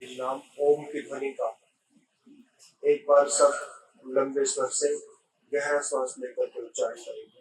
नाम ओम की ध्वनि का एक बार सब लंबे स्वर से गहरा श्वास लेकर के उच्चारण करेंगे।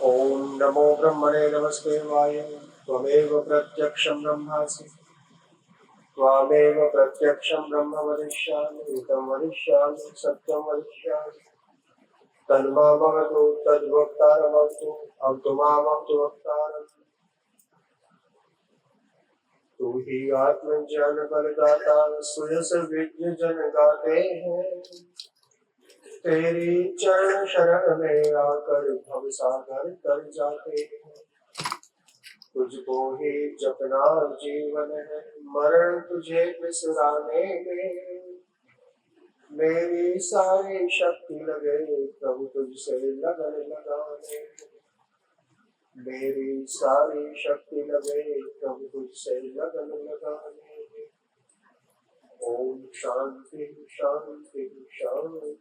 ओम नमो ब्रह्मणे नमस्ते वाय त्वमेव प्रत्यक्षं ब्रह्मासि त्वमेव प्रत्यक्षं ब्रह्म वदिष्यामि तं वदिष्यामि सत्यं वदिष्यामि तन्मामवतु तद्वक्तारमस्तु अवतु मामवतु वक्तारम्। तू ही आत्मज्ञान बलदाता सुयस विद्य जन गाते हैं। तेरी चरण शरण में आकर भव सागर तर जाते हैं। तुझको ही जपना जीवन है, मरण तुझे बिसराने में। मेरी सारी शक्ति लगे प्रभु तुझसे लगन लगाने। मेरी सारी शक्ति लगे प्रभु तुझसे लगन लगाने। ओम शांति शांति शांति।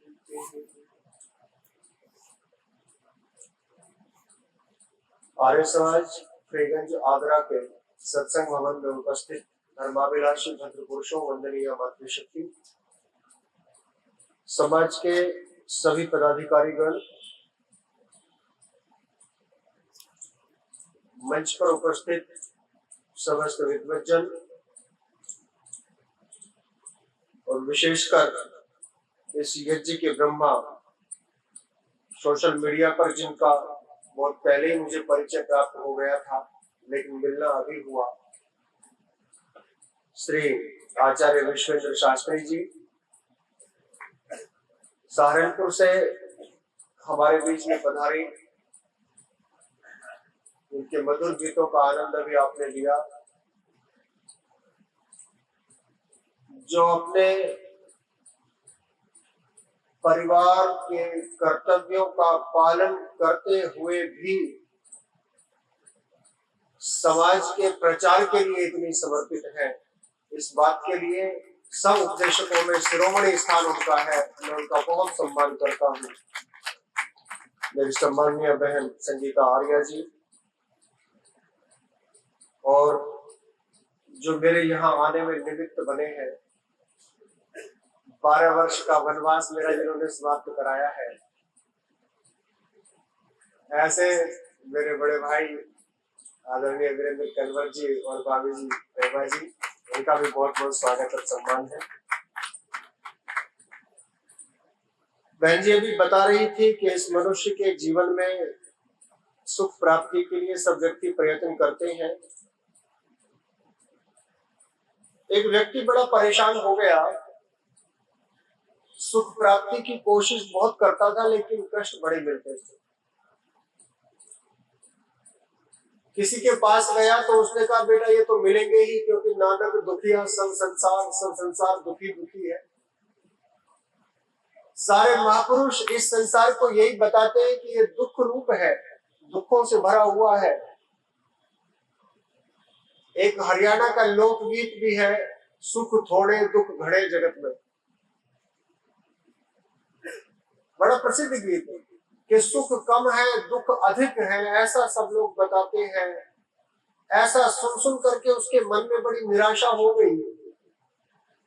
आर्य समाज फ्रीगंज आगरा के सत्संग भवन में उपस्थित धर्माभिलाषी भद्र पुरुषों, वंदनीय मातृशक्ति, समाज के सभी पदाधिकारीगण, मंच पर उपस्थित समस्त विद्वज्जन और विशेषकर इस यज्ञ के ब्रह्मा, सोशल मीडिया पर जिनका बहुत पहले ही मुझे परिचय प्राप्त हो गया था लेकिन मिलना अभी हुआ, श्री आचार्य विश्वेंद्र शास्त्री जी सहारनपुर से हमारे बीच में पधारे। उनके मधुर गीतों का आनंद अभी आपने लिया। जो अपने परिवार के कर्तव्यों का पालन करते हुए भी समाज के प्रचार के लिए इतनी समर्पित है, इस बात के लिए सब उपदेशकों में शिरोमणि स्थान उनका है। मैं उनका बहुत सम्मान करता हूँ। मेरी सम्माननीय बहन संगीता आर्या जी, और जो मेरे यहाँ आने में निमित्त बने हैं, 12 वर्ष का वनवास मेरा जिन्होंने समाप्त कराया है, ऐसे मेरे बड़े भाई आदरणीय वीरेंद्र कन्वर जी और भाभी जी रेबा जी, उनका भी बहुत बहुत स्वागत और सम्मान है। बहन जी अभी बता रही थी कि इस मनुष्य के जीवन में सुख प्राप्ति के लिए सब व्यक्ति प्रयत्न करते हैं। एक व्यक्ति बड़ा परेशान हो गया, सुख प्राप्ति की कोशिश बहुत करता था लेकिन कष्ट बड़े मिलते थे। किसी के पास गया तो उसने कहा बेटा ये तो मिलेंगे ही, क्योंकि नानक दुखिया सब संसार दुखी दुखी है। सारे महापुरुष इस संसार को यही बताते हैं कि ये दुख रूप है, दुखों से भरा हुआ है। एक हरियाणा का लोकगीत भी है, सुख थोड़े दुख घड़े जगत में, बड़ा प्रसिद्ध गीत है कि सुख कम है दुख अधिक है, ऐसा सब लोग बताते हैं। ऐसा सुन सुन करके उसके मन में बड़ी निराशा हो गई।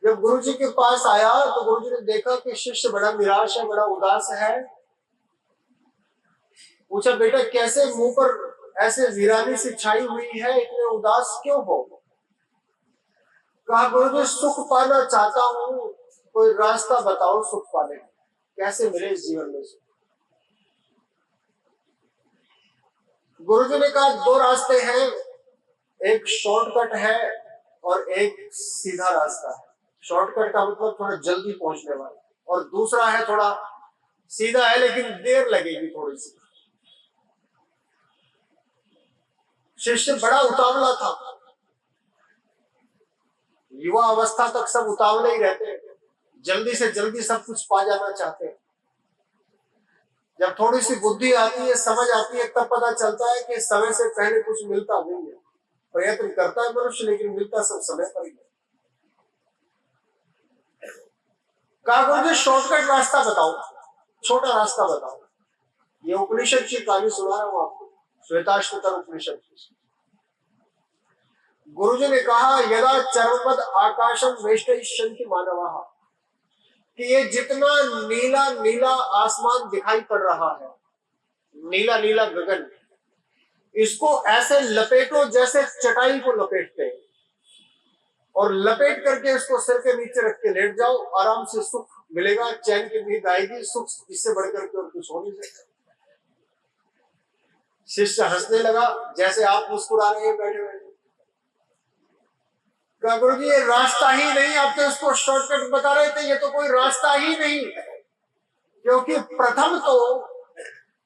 जब गुरुजी के पास आया तो गुरुजी ने देखा कि शिष्य बड़ा निराश है, बड़ा उदास है। पूछा बेटा कैसे मुंह पर ऐसे वीरानी सी छाई हुई है, इतने उदास क्यों हो? कहा गुरुजी सुख पाना चाहता हूँ, कोई रास्ता बताओ सुख पाने का, कैसे मिले इस जीवन में सुख। गुरुजी ने कहा 2 रास्ते हैं, एक शॉर्टकट है और एक सीधा रास्ता है। शॉर्टकट का मतलब थोड़ा जल्दी पहुंचने वाला, और दूसरा है थोड़ा सीधा है लेकिन देर लगेगी थोड़ी सी। शिष्य बड़ा उतावला था, युवा अवस्था तक सब उतावले ही रहते हैं, जल्दी से जल्दी सब कुछ पा जाना चाहते हैं। जब थोड़ी सी बुद्धि आती है, समझ आती है, तब पता चलता है कि समय से पहले कुछ मिलता नहीं है। प्रयत्न करता है मनुष्य, लेकिन मिलता सब समय पर ही है। कहा गुरु जी शॉर्टकट रास्ता बताओ, छोटा रास्ता बताओ। ये उपनिषद की कहानी सुना रहा हूं आपको, श्वेताश्वतर उपनिषद की। गुरुजी ने कहा यदा चर्मपद आकाशम वेष्टयिष्यन्ति मानवाः, कि ये जितना नीला नीला आसमान दिखाई पड़ रहा है, नीला नीला गगन, इसको ऐसे लपेटो जैसे चटाई को लपेटते हैं, और लपेट करके इसको सिर के नीचे रख के लेट जाओ, आराम से सुख मिलेगा, चैन की नींद आएगी। सुख इससे बढ़कर के और कुछ हो नहीं सकता। शिष्य हंसने लगा, जैसे आप मुस्कुरा रहे हैं बैठे बैठे। गुरु जी ये रास्ता ही नहीं, आप तो इसको शॉर्टकट बता रहे थे, ये तो कोई रास्ता ही नहीं। क्योंकि प्रथम तो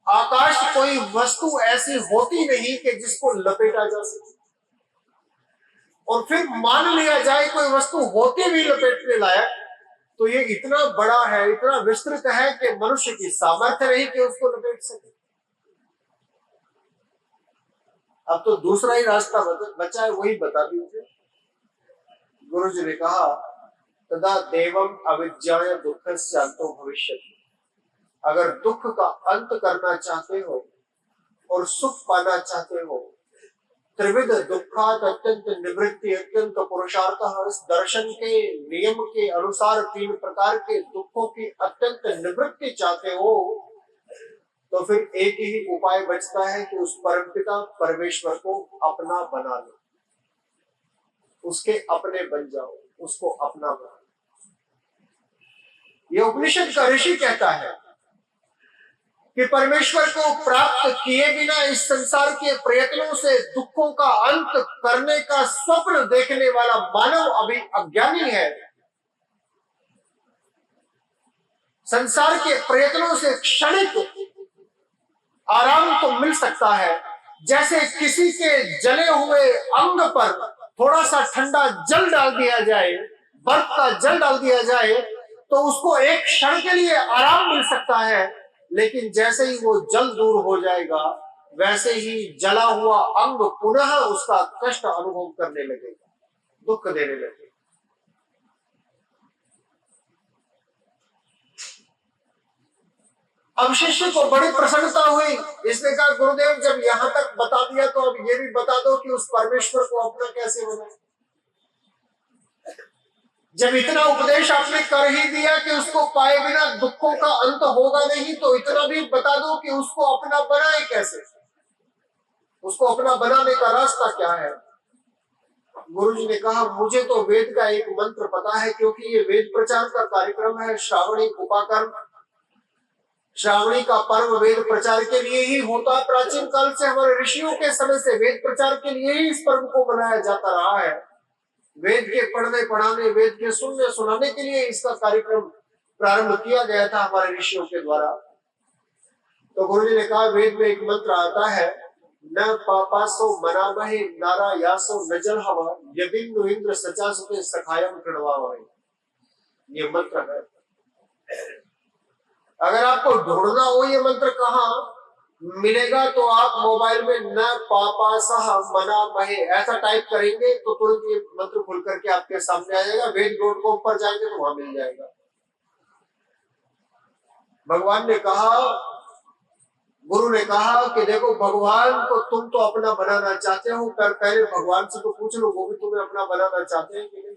आकाश कोई वस्तु ऐसी होती नहीं कि जिसको लपेटा जा सके, और फिर मान लिया जाए कोई वस्तु होती भी लपेटने लायक, तो ये इतना बड़ा है, इतना विस्तृत है कि मनुष्य की सामर्थ्य नहीं कि उसको लपेट सके। अब तो दूसरा ही रास्ता बचा है, वही बता दीजिए। गुरु जी ने कहा तदा देवम अविद्याय दुःखस्य अंतो भविष्यति। अगर दुख का अंत करना चाहते हो और सुख पाना चाहते हो, त्रिविध दुखात अत्यंत निवृत्ति अत्यंत पुरुषार्थ, इस दर्शन के नियम के अनुसार 3 प्रकार के दुखों की अत्यंत निवृत्ति चाहते हो, तो फिर एक ही उपाय बचता है कि उस परमपिता परमेश्वर को अपना बना लो, उसके अपने बन जाओ, उसको अपना बना लो। ये उपनिषद का ऋषि कहता है कि परमेश्वर को प्राप्त किए बिना इस संसार के प्रयत्नों से दुखों का अंत करने का स्वप्न देखने वाला मानव अभी अज्ञानी है। संसार के प्रयत्नों से क्षणिक आराम तो मिल सकता है, जैसे किसी के जले हुए अंग पर थोड़ा सा ठंडा जल डाल दिया जाए, बर्फ का जल डाल दिया जाए, तो उसको एक क्षण के लिए आराम मिल सकता है, लेकिन जैसे ही वो जल दूर हो जाएगा, वैसे ही जला हुआ अंग पुनः उसका कष्ट अनुभव करने लगेगा, दुख देने लगेगा। अब शिष्य को बड़ी प्रसन्नता हुई, इसने कहा गुरुदेव जब यहां तक बता दिया तो अब ये भी बता दो कि उस परमेश्वर को अपना कैसे बनाए। जब इतना उपदेश आपने कर ही दिया कि उसको पाए बिना दुखों का अंत होगा नहीं, तो इतना भी बता दो कि उसको अपना बनाए कैसे, उसको अपना बनाने का रास्ता क्या है। गुरुजी ने कहा मुझे तो वेद का एक मंत्र पता है, क्योंकि ये वेद प्रचार का कार्यक्रम है, श्रावणी उपाकर्म। श्रावणी का पर्व वेद प्रचार के लिए ही होता है। प्राचीन काल से हमारे ऋषियों के समय से वेद प्रचार के लिए ही इस पर्व को मनाया जाता रहा है। वेद के पढ़ने पढ़ाने, वेद के सुनने सुनाने के लिए इसका कार्यक्रम प्रारंभ किया गया था हमारे ऋषियों के द्वारा। तो गुरुजी ने कहा वेद में एक मंत्र आता है, न पापासो मनामहे नारा यासो नजल हवा यदिन्नु इंद्र सचासुते सखायम कृणवामहे। ये मंत्र है। अगर आपको ढूंढना हो ये मंत्र कहाँ मिलेगा, तो आप मोबाइल में न पापा सह मना महे ऐसा टाइप करेंगे तो तुरंत ये मंत्र खुल करके आपके सामने आ जाएगा। वेद.com पर जाएंगे तो वहां मिल जाएगा। भगवान ने कहा, गुरु ने कहा कि देखो भगवान को तुम तो अपना बनाना चाहते हो, पर पहले भगवान से तो पूछ लो वो भी तुम्हें अपना बनाना चाहते हैं कि नहीं।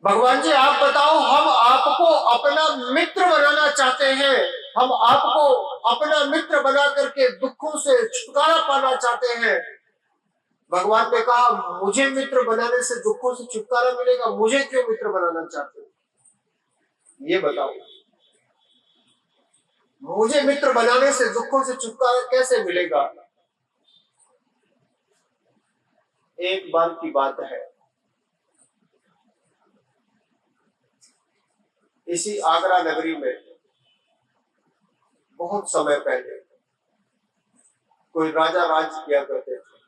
भगवान जी आप बताओ, हम आपको अपना मित्र बनाना चाहते हैं, हम आपको अपना मित्र बना करके दुखों से छुटकारा पाना चाहते हैं। भगवान ने कहा मुझे मित्र बनाने से दुखों से छुटकारा मिलेगा, मुझे क्यों मित्र बनाना चाहते हो ये बताओ। मुझे मित्र बनाने से दुखों से छुटकारा कैसे मिलेगा। एक बार की बात है, इसी आगरा नगरी में बहुत समय पहले कोई राजा राज किया करते थे।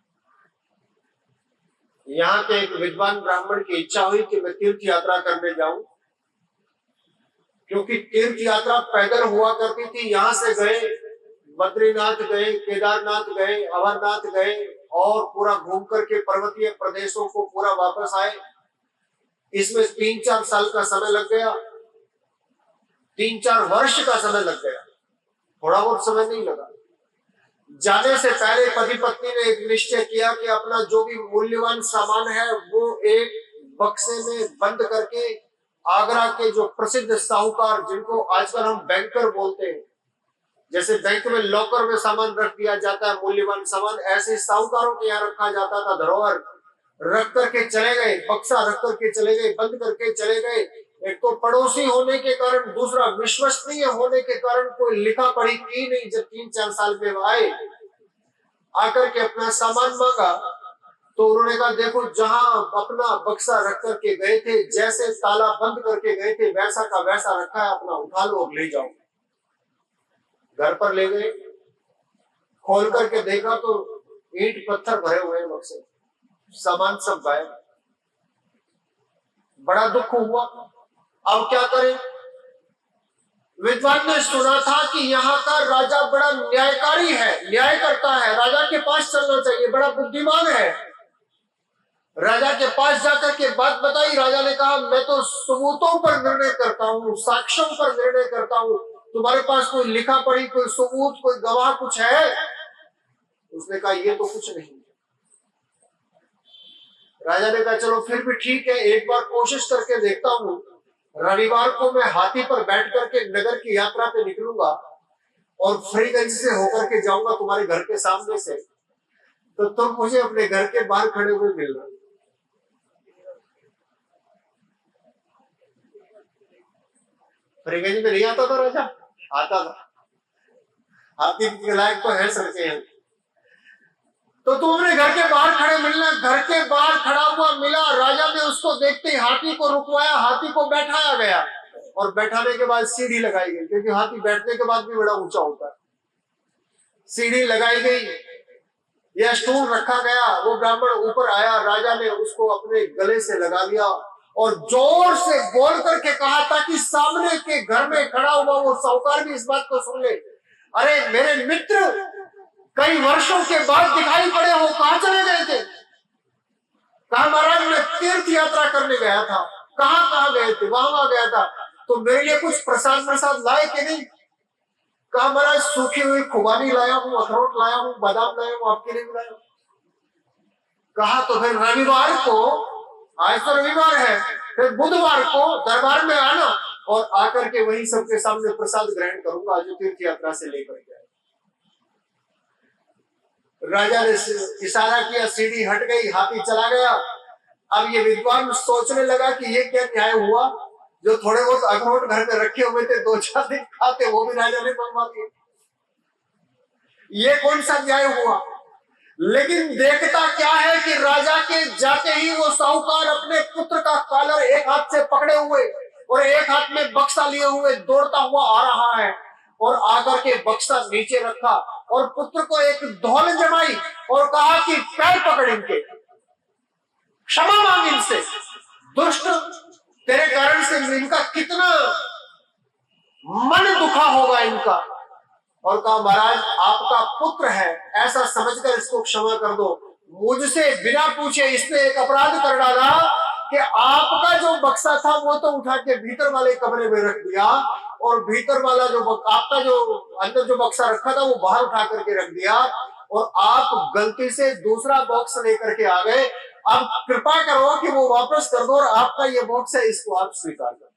यहाँ के एक विद्वान ब्राह्मण की इच्छा हुई कि मैं तीर्थ यात्रा करने जाऊं, क्योंकि तीर्थ यात्रा पैदल हुआ करती थी। यहां से गए, बद्रीनाथ गए, केदारनाथ गए, अमरनाथ गए और पूरा घूम करके पर्वतीय प्रदेशों को पूरा वापस आए। इसमें 3-4 साल का समय लग गया, 3-4 वर्ष का समय लग गया, थोड़ा बहुत समय नहीं लगा। जाने से पहले पति पत्नी ने एक निश्चय किया कि अपना जो भी मूल्यवान सामान है वो एक बक्से में बंद करके आगरा के जो प्रसिद्ध साहूकार, जिनको आजकल हम बैंकर बोलते हैं, जैसे बैंक में लॉकर में सामान रख दिया जाता है मूल्यवान सामान, ऐसे साहूकारों के यहाँ रखा जाता था। धरोहर रख करके चले गए, बक्सा रख करके चले गए, बंद करके चले गए। एक तो पड़ोसी होने के कारण, दूसरा विश्वसनीय होने के कारण कोई लिखा पढ़ी की नहीं। जब 3-4 साल में आए, आकर के अपना सामान मांगा तो उन्होंने कहा देखो, जहां अपना बक्सा रख करके गए थे, जैसे ताला बंद करके गए थे वैसा का वैसा रखा है, अपना उठा लो और ले जाओ। घर पर ले गए, खोल करके देखा तो ईंट पत्थर भरे हुए हैं बक्से, सामान सब गायब। बड़ा दुख हुआ। अब क्या करें? विद्वान ने सुना था कि यहाँ का राजा बड़ा न्यायकारी है, न्याय करता है, राजा के पास चलना चाहिए, बड़ा बुद्धिमान है। राजा के पास जाकर के बात बताई। राजा ने कहा मैं तो सबूतों पर निर्णय करता हूँ, साक्ष्यों पर निर्णय करता हूँ, तुम्हारे पास कोई लिखा पढ़ी, कोई सबूत, कोई गवाह कुछ है? उसने कहा ये तो कुछ नहीं। राजा ने कहा चलो फिर भी ठीक है, एक बार कोशिश करके देखता हूँ। रविवार को मैं हाथी पर बैठ करके नगर की यात्रा पे निकलूंगा और फरीगंज से होकर के जाऊंगा तुम्हारे घर के सामने से, तो तुम मुझे अपने घर के बाहर खड़े हुए मिलना। फरीगंज में नहीं आता था राजा? आता था। हाथी के लायक तो है सड़कें हैं। तो तुम अपने घर के बाहर खड़े मिलना। घर के बाहर खड़ा हुआ मिला। राजा ने उसको देखते ही हाथी को रुकवाया, हाथी को बैठाया गया और बैठाने के बाद सीढ़ी लगाई गई, क्योंकि हाथी बैठने के बाद भी बड़ा ऊंचा होता है। सीढ़ी लगाई गई, यह स्टूल रखा गया, वो ब्राह्मण ऊपर आया। राजा ने उसको अपने गले से लगा लिया और जोर से बोल करके कहा ताकि सामने के घर में खड़ा हुआ वो साहूकार भी इस बात को सुन ले, अरे मेरे मित्र, कई वर्षों के बाद दिखाई पड़े हो, कहां चले गए थे? कहा महाराज मैं तीर्थ यात्रा करने गया था। कहां गए थे? वहां गया था। तो मेरे लिए कुछ प्रसाद लाए कि नहीं? कहा महाराज सूखी हुई खुबानी लाया हूं, अखरोट लाया हूं, बादाम लाया हूं, आपके लिए भी लाया हूं। कहा तो फिर रविवार को, आज तो रविवार है, फिर बुधवार को दरबार में आना और आकर के वही सबके सामने प्रसाद ग्रहण करूंगा जो तीर्थ यात्रा से लेकर गया। राजा ने इशारा किया, सीढ़ी हट गई, हाथी चला गया। अब ये विद्वान सोचने लगा कि ये क्या न्याय हुआ, जो थोड़े बहुत अखरोट घर में रखे हुए थे 2-4 दिन खाते, वो भी राजा ने मंगवा दिए। ये कौन सा न्याय हुआ? लेकिन देखता क्या है कि राजा के जाते ही वो साहूकार अपने पुत्र का कॉलर एक हाथ से पकड़े हुए और एक हाथ में बक्सा लिए हुए दौड़ता हुआ आ रहा है और आकर के बक्सा नीचे रखा और पुत्र को एक धौल जमाई और कहा कि पैर पकड़ इनके, क्षमा मांग इनसे, दुष्ट, तेरे कारण से इनका कितना मन दुखा होगा इनका। और कहा महाराज आपका पुत्र है, ऐसा समझकर इसको क्षमा कर दो। मुझसे बिना पूछे इसने एक अपराध कर डाला कि आपका जो बक्सा था वो तो उठा के भीतर वाले कमरे में रख दिया और भीतर वाला जो आपका जो अंदर जो बक्सा रखा था वो बाहर उठा करके रख दिया और आप गलती से दूसरा बॉक्स लेकर के आ गए। अब कृपा करो कि वो वापस कर दो और आपका ये बॉक्स है, इसको आप स्वीकार करो।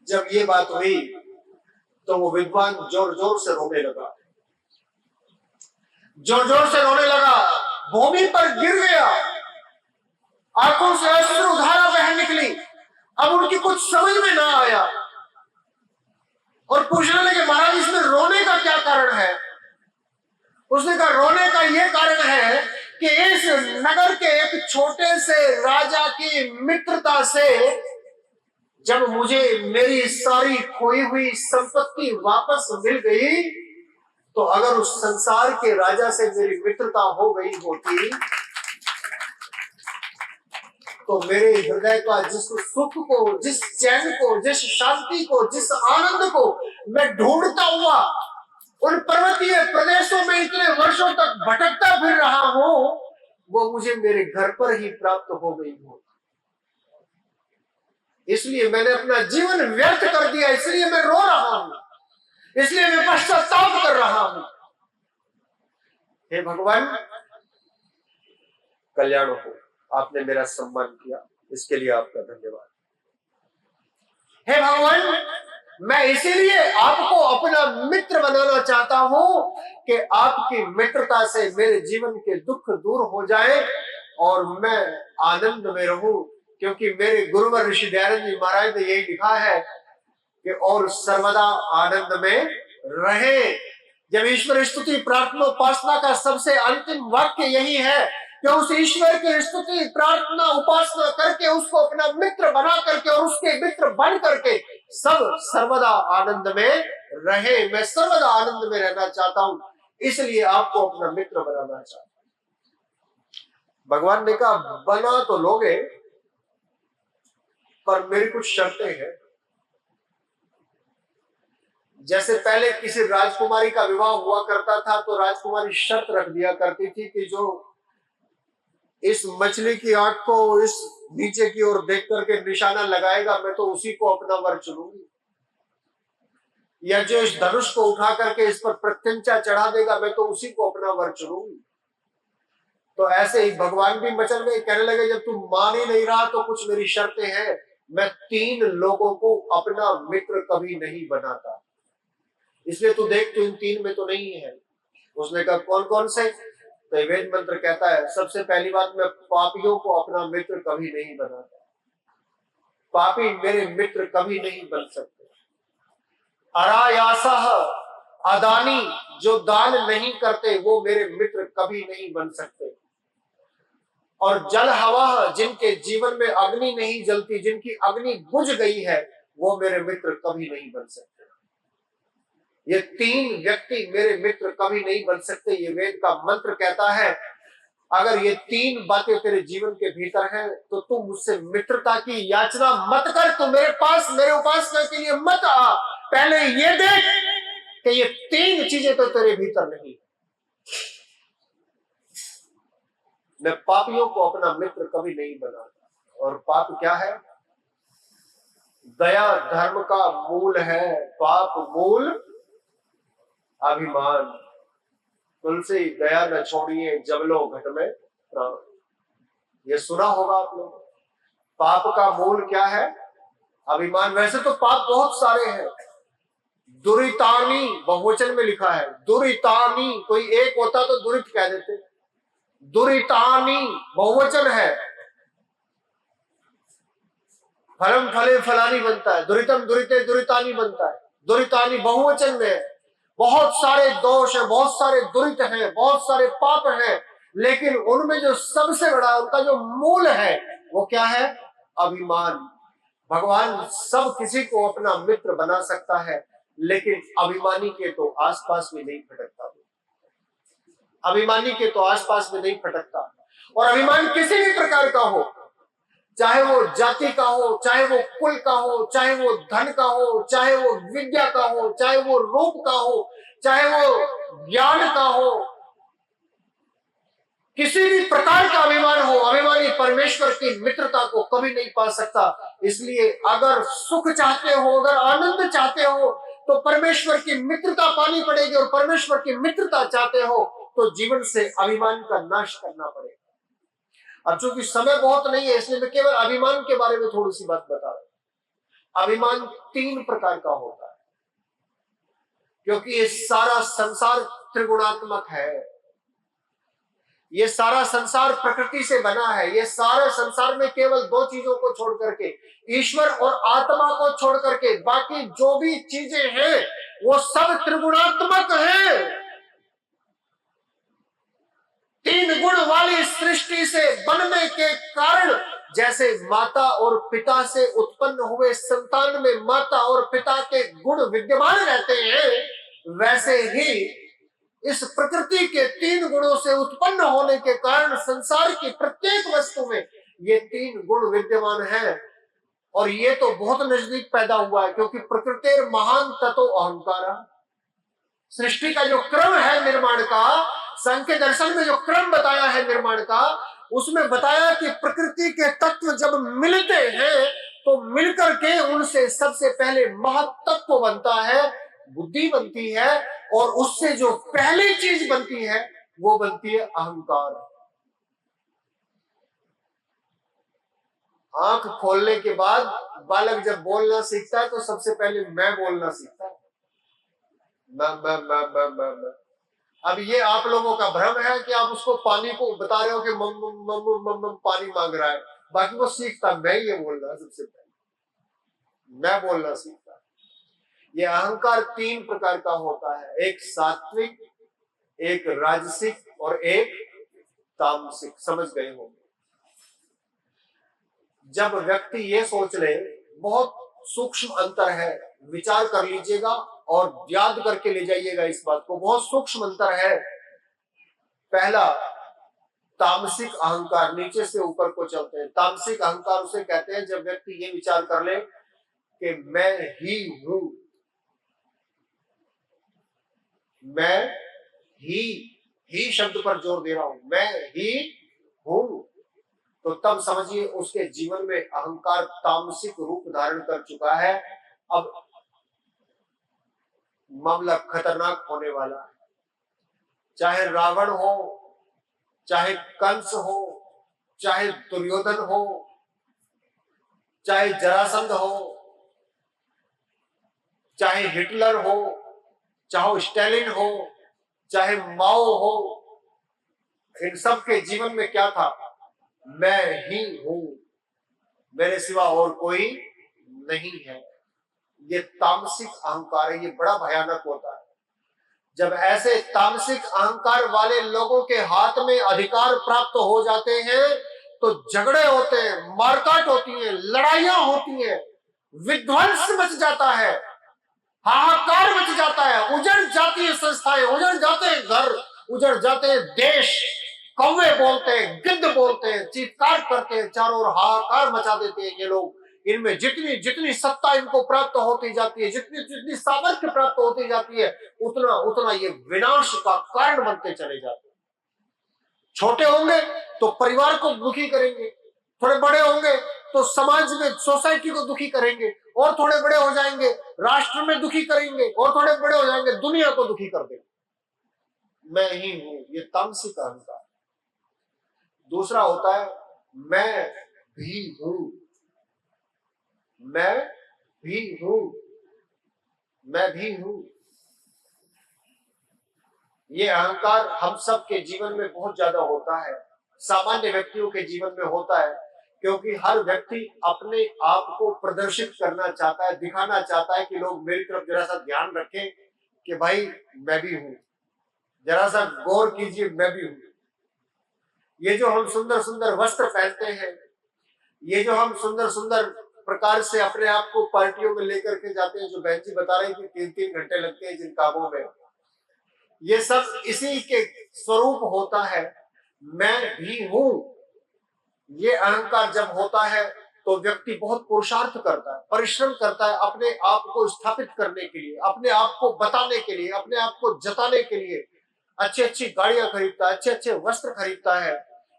जब ये बात हुई तो वो विद्वान जोर जोर से रोने लगा, जोर जोर से रोने लगा, भूमि पर गिर गया, आंखों से अश्रुधारा बह निकली। अब उनकी कुछ समझ में ना आया और पूछने लगे महाराज इसमें रोने का क्या कारण है? उसने कहा रोने का यह कारण है कि इस नगर के एक छोटे से राजा की मित्रता से जब मुझे मेरी सारी खोई हुई संपत्ति वापस मिल गई, तो अगर उस संसार के राजा से मेरी मित्रता हो गई होती तो मेरे हृदय का जिस सुख को, जिस चैन को, जिस शांति को, जिस आनंद को मैं ढूंढता हुआ उन पर्वतीय प्रदेशों में इतने वर्षों तक भटकता फिर रहा हूं, वो मुझे मेरे घर पर ही प्राप्त हो गई हो। इसलिए मैंने अपना जीवन व्यर्थ कर दिया, इसलिए मैं रो रहा हूं, इसलिए मैं पश्चाताप कर रहा हूं। हे भगवान, कल्याण हो, आपने मेरा सम्मान किया, इसके लिए आपका धन्यवाद। हे भगवान, मैं इसीलिए आपको अपना मित्र बनाना चाहता हूं कि आपकी मित्रता से मेरे जीवन के दुख दूर हो जाए और मैं आनंद में रहूं, क्योंकि मेरे गुरुवर ऋषि दयानंद जी महाराज ने यही लिखा है कि और सर्वदा आनंद में रहे। जब ईश्वर स्तुति प्रार्थना उपासना का सबसे अंतिम वाक्य यही है कि उस ईश्वर की स्तुति प्रार्थना उपासना करके उसको अपना मित्र बना करके और उसके मित्र बन करके सब सर्वदा आनंद में रहे। मैं सर्वदा आनंद में रहना चाहता हूं, इसलिए आपको अपना मित्र बनाना चाहता हूं। भगवान ने कहा बना तो लोगे, पर मेरी कुछ शर्तें हैं। जैसे पहले किसी राजकुमारी का विवाह हुआ करता था तो राजकुमारी शर्त रख दिया करती थी कि जो इस मछली की आंख को इस नीचे की ओर देख करके निशाना लगाएगा, मैं तो उसी को अपना वर चुनूंगी, या जो इस धनुष को उठा करके इस पर प्रत्यंचा चढ़ा देगा, मैं तो उसी को अपना वर चुनूंगी। तो ऐसे ही भगवान भी मचल गए, कहने लगे जब तू मान ही नहीं रहा तो कुछ मेरी शर्तें हैं। मैं 3 लोगों को अपना मित्र कभी नहीं बनाता, इसलिए तू देख, तू इन 3 में तो नहीं है। उसने कहा कौन कौन से? तो वेद मंत्र कहता है सबसे पहली बात, मैं पापियों को अपना मित्र कभी नहीं बनाता। पापी मेरे मित्र कभी नहीं बन सकते। अरायासः अदानी, जो दान नहीं करते वो मेरे मित्र कभी नहीं बन सकते। और जल हवा, जिनके जीवन में अग्नि नहीं जलती, जिनकी अग्नि बुझ गई है, वो मेरे मित्र कभी नहीं बन सकते। ये 3 व्यक्ति मेरे मित्र कभी नहीं बन सकते। ये वेद का मंत्र कहता है अगर ये 3 बातें तेरे जीवन के भीतर हैं तो तू मुझसे मित्रता की याचना मत कर, तू मेरे पास मेरे उपासना के लिए मत आ। पहले ये देख कि ये 3 चीजें तो तेरे भीतर नहीं। मैं पापियों को अपना मित्र कभी नहीं बनाता। और पाप क्या है? दया धर्म का मूल है, पाप मूल अभिमान। तुलसी दया न छोड़िए जबलो घट में प्राण। ये सुना होगा आप लोग। पाप का मूल क्या है? अभिमान। वैसे तो पाप बहुत सारे हैं। दुरितानी बहुवचन में लिखा है, दुरितानी, कोई एक होता तो दुरित कह देते। दुरितानी बहुवचन है। फलम फले फलानी बनता है, दुरितम दुरिते दुरितानी बनता है। दुरितानी बहुवचन में है। बहुत सारे दोष हैं, बहुत सारे दुरित हैं, बहुत सारे पाप हैं, लेकिन उनमें जो सबसे बड़ा उनका जो मूल है वो क्या है? अभिमान। भगवान सब किसी को अपना मित्र बना सकता है, लेकिन अभिमानी के तो आसपास में नहीं फटकता। अभिमानी के तो आसपास में नहीं फटकता। और अभिमान किसी भी प्रकार का हो, चाहे वो जाति का हो, चाहे वो कुल का हो, चाहे वो धन का हो, चाहे वो विद्या का हो, चाहे वो रूप का हो, चाहे वो ज्ञान का हो, किसी भी प्रकार का अभिमान हो, अभिमानी परमेश्वर की मित्रता को कभी नहीं पा सकता। इसलिए अगर सुख चाहते हो, अगर आनंद चाहते हो तो परमेश्वर की मित्रता पानी पड़ेगी, और परमेश्वर की मित्रता चाहते हो तो जीवन से अभिमान का नाश करना पड़ेगा। अब चूंकि समय बहुत नहीं है, इसलिए मैं केवल अभिमान के बारे में थोड़ी सी बात बता रहा हूं। अभिमान 3 प्रकार का होता है, क्योंकि ये सारा संसार त्रिगुणात्मक है। ये सारा संसार प्रकृति से बना है। ये सारा संसार में केवल 2 चीजों को छोड़ करके, ईश्वर और आत्मा को छोड़ करके, बाकी जो भी चीजें हैं वो सब त्रिगुणात्मक हैं। 3 गुण वाली सृष्टि से बनने के कारण, जैसे माता और पिता से उत्पन्न हुए संतान में माता और पिता के गुण विद्यमान रहते हैं, वैसे ही इस प्रकृति के 3 गुणों से उत्पन्न होने के कारण संसार की प्रत्येक वस्तु में ये तीन गुण विद्यमान है। और ये तो बहुत नजदीक पैदा हुआ है, क्योंकि प्रकृति महान तत्व अहंकार। सृष्टि का जो क्रम है निर्माण का, सांख्य दर्शन में जो क्रम बताया है निर्माण का, उसमें बताया कि प्रकृति के तत्व जब मिलते हैं तो मिलकर के उनसे सबसे पहले महत्त्व बनता है, बुद्धि बनती है, और उससे जो पहली चीज बनती है वो बनती है अहंकार। आंख खोलने के बाद बालक जब बोलना सीखता है तो सबसे पहले मैं बोलना सीखता है, मैं। अब ये आप लोगों का भ्रम है कि आप उसको पानी को बता रहे हो कि मम मम मम मम मम पानी मांग रहा है, बाकी वो सीखता मैं ये बोल रहा, सबसे पहले मैं बोलना सीखता। ये अहंकार तीन प्रकार का होता है, एक सात्विक, एक राजसिक और एक तामसिक। समझ गए होंगे। जब व्यक्ति ये सोच ले, बहुत सूक्ष्म अंतर है, विचार कर लीजिएगा और याद करके ले जाइएगा इस बात को, बहुत सूक्ष्म अंतर है। पहला तामसिक अहंकार, नीचे से ऊपर को चलते हैं। तामसिक अहंकार उसे कहते हैं जब व्यक्ति ये विचार कर ले कि मैं ही हूं, मैं ही शब्द पर जोर दे रहा हूं, मैं ही हूं, तो तब समझिए उसके जीवन में अहंकार तामसिक रूप धारण कर चुका है। अब मामला खतरनाक होने वाला है। चाहे रावण हो, चाहे कंस हो, चाहे दुर्योधन हो, चाहे जरासंध हो, चाहे हिटलर हो, चाहे स्टालिन हो, चाहे माओ हो, इन सब के जीवन में क्या था? मैं ही हूं, मेरे सिवा और कोई नहीं है। ये तामसिक अहंकार है, ये बड़ा भयानक होता है। जब ऐसे तामसिक अहंकार वाले लोगों के हाथ में अधिकार प्राप्त हो जाते हैं तो झगड़े होते हैं, मारकाट होती है, लड़ाइयां होती हैं, विध्वंस मच जाता है, हाहाकार मच जाता है, उजड़ जाती है संस्थाएं, उजड़ जाते हैं घर, उजड़ जाते हैं देश, कौवे बोलते हैं, गिद्ध बोलते हैं, चीत्कार करते हैं, चारों ओर हाहाकार मचा देते हैं ये लोग। इनमें जितनी जितनी सत्ता इनको प्राप्त होती जाती है, जितनी जितनी सामर्थ्य प्राप्त होती जाती है, उतना उतना ये विनाश का कारण बनते चले जाते हैं। छोटे होंगे तो परिवार को दुखी करेंगे, थोड़े बड़े होंगे तो समाज में सोसाइटी को दुखी करेंगे, और थोड़े बड़े हो जाएंगे राष्ट्र में दुखी करेंगे, और थोड़े बड़े हो जाएंगे दुनिया को दुखी कर देंगे। मैं ही हूं, ये तामसिक अहंकार। दूसरा होता है मैं भी हूं, मैं भी हूं, मैं भी हूं। ये अहंकार हम सब के जीवन में बहुत ज्यादा होता है, सामान्य व्यक्तियों के जीवन में होता है, क्योंकि हर व्यक्ति अपने आप को प्रदर्शित करना चाहता है, दिखाना चाहता है कि लोग मेरी तरफ जरा सा ध्यान रखें कि भाई मैं भी हूं, जरा सा गौर कीजिए मैं भी हूं। ये जो हम सुंदर सुंदर वस्त्र पहनते हैं, ये जो हम सुंदर सुंदर प्रकार से अपने आप को पार्टियों में लेकर के जाते हैं, जो बहन जी बता रही थी 3-3 घंटे लगते हैं जिन कामों में, ये सब इसी के स्वरूप होता है। मैं भी हूं, ये अहंकार जब होता है तो व्यक्ति बहुत पुरुषार्थ करता है, परिश्रम करता है अपने आप को स्थापित करने के लिए, अपने आप को बताने के लिए, अपने आप को जताने के लिए। अच्छी अच्छी गाड़ियां खरीदता है, अच्छे अच्छे वस्त्र खरीदता है।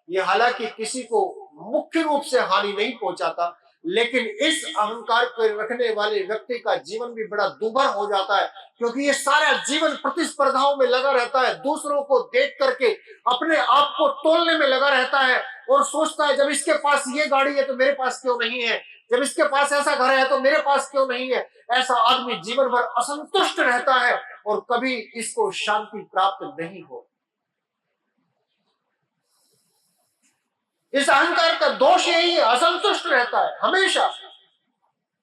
ये हालांकि किसी को मुख्य रूप से हानि नहीं पहुंचाता, लेकिन इस अहंकार को रखने वाले व्यक्ति का जीवन भी बड़ा दुर्भर हो जाता है, क्योंकि ये सारा जीवन प्रतिस्पर्धाओं में लगा रहता है, दूसरों को देख करके अपने आप को तोलने में लगा रहता है, और सोचता है जब इसके पास ये गाड़ी है तो मेरे पास क्यों नहीं है, जब इसके पास ऐसा घर है तो मेरे पास क्यों नहीं है। ऐसा आदमी जीवन भर असंतुष्ट रहता है और कभी इसको शांति प्राप्त नहीं हो। इस अहंकार का दोष यही है, असंतुष्ट रहता है, हमेशा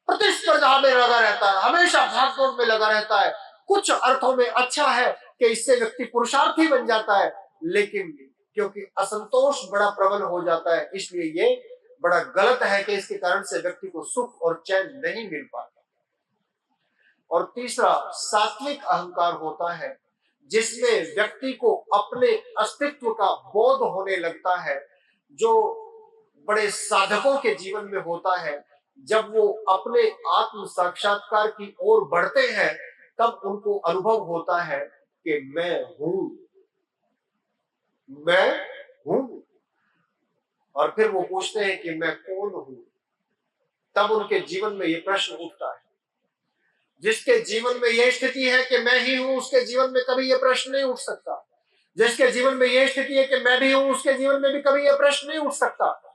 प्रतिस्पर्धा में लगा रहता है, हमेशा भागदौड़ में लगा रहता है। कुछ अर्थों में अच्छा है कि इससे व्यक्ति पुरुषार्थी बन जाता है, लेकिन क्योंकि असंतोष बड़ा प्रबल हो जाता है, इसलिए ये बड़ा गलत है कि इसके कारण से व्यक्ति को सुख और चैन नहीं मिल पाता। और तीसरा सात्विक अहंकार होता है, जिसमें व्यक्ति को अपने अस्तित्व का बोध होने लगता है, जो बड़े साधकों के जीवन में होता है। जब वो अपने आत्म साक्षात्कार की ओर बढ़ते हैं, तब उनको अनुभव होता है कि मैं हूं। और फिर वो पूछते हैं कि मैं कौन हूं। तब उनके जीवन में ये प्रश्न उठता है। जिसके जीवन में यह स्थिति है कि मैं ही हूं, उसके जीवन में कभी यह प्रश्न नहीं उठ सकता। जिसके जीवन में यह स्थिति है कि मैं भी हूं, उसके जीवन में भी कभी यह प्रश्न नहीं उठ सकता।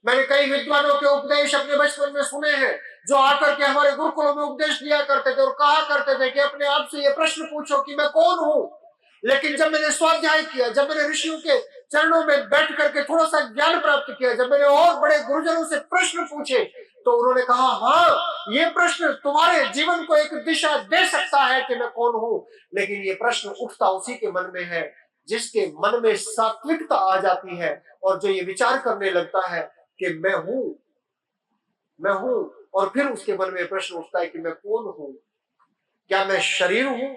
मैंने कई विद्वानों के उपदेश अपने बचपन में सुने हैं, जो आकर के हमारे गुरुकुलों में उपदेश दिया करते थे और कहा करते थे कि अपने आप से यह प्रश्न पूछो कि मैं कौन हूं। लेकिन जब मैंने स्वाध्याय किया, जब मैंने ऋषियों के चरणों में बैठ करके थोड़ा सा ज्ञान प्राप्त किया, जब मैंने और बड़े गुरुजनों से प्रश्न पूछे, तो उन्होंने कहा हाँ, ये प्रश्न तुम्हारे जीवन को एक दिशा दे सकता है कि मैं कौन हूं। लेकिन ये प्रश्न उठता उसी के मन में है जिसके मन में सात्विकता आ जाती है और जो ये विचार करने लगता है कि मैं हूं। और फिर उसके मन में प्रश्न उठता है कि मैं कौन हूं। क्या मैं शरीर हूं?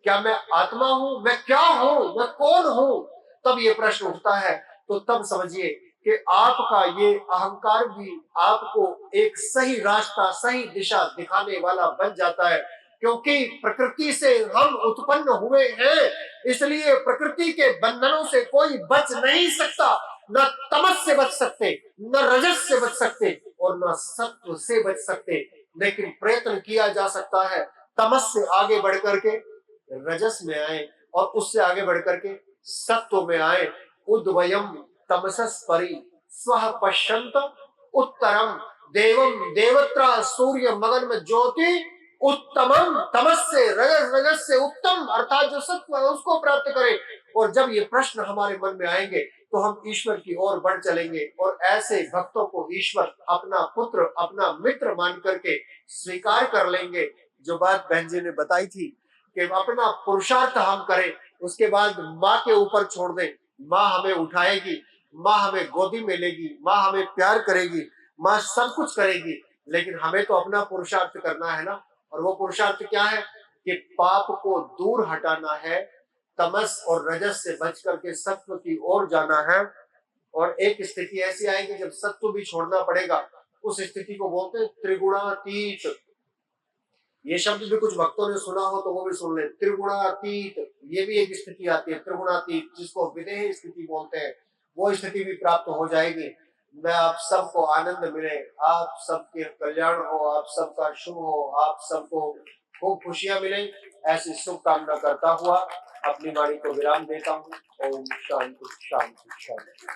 क्या मैं आत्मा हूं? मैं क्या हूं? मैं कौन हूं? तब ये प्रश्न उठता है। तो तब समझिए कि आपका ये अहंकार भी आपको एक सही रास्ता, सही दिशा दिखाने वाला बन जाता है। क्योंकि प्रकृति से हम उत्पन्न हुए हैं, इसलिए प्रकृति के बंधनों से कोई बच नहीं सकता। न तमस से बच सकते, न रजस से बच सकते और न सत्व से बच सकते। लेकिन प्रयत्न किया जा सकता है तमस से आगे बढ़ करके रजस में आए और उससे आगे बढ़कर के सत्व में आए। उद्वयम तमसस परि स्वः पश्यन्त उत्तरम देवम देवत्रा सूर्य मगन में ज्योति उत्तमम। तमस से रजस, रजस से उत्तम अर्थात जो सत्व है उसको प्राप्त करें। और जब ये प्रश्न हमारे मन में आएंगे तो हम ईश्वर की ओर बढ़ चलेंगे और ऐसे भक्तों को ईश्वर अपना पुत्र, अपना मित्र मान करके स्वीकार कर लेंगे। जो बात बहन जी ने बताई थी कि अपना पुरुषार्थ हम करें, उसके बाद माँ के ऊपर छोड़ दें। माँ हमें उठाएगी, माँ हमें गोदी में लेगी, माँ हमें प्यार करेगी, माँ सब कुछ करेगी। लेकिन हमें तो अपना पुरुषार्थ करना है ना। और वो पुरुषार्थ क्या है कि पाप को दूर हटाना है, तमस और रजस से बच करके सत्व की ओर जाना है। और एक स्थिति ऐसी आएगी जब सत्व भी छोड़ना पड़ेगा। उस स्थिति को बोलते हैं त्रिगुणातीत। ये शब्द भी कुछ भक्तों ने सुना हो तो वो भी सुन ले। त्रिगुणातीत, ये भी एक स्थिति आती है त्रिगुणातीत, जिसको विदेह स्थिति बोलते हैं। वो स्थिति भी प्राप्त हो जाएगी। मैं आप सबको आनंद मिले, आप सबके कल्याण हो, आप सबका शुभ हो, आप सबको खूब खुशियां मिले, ऐसी शुभकामना करता हुआ अपनी वाणी को विराम देता हूँ। ओम शांति शांति शांति।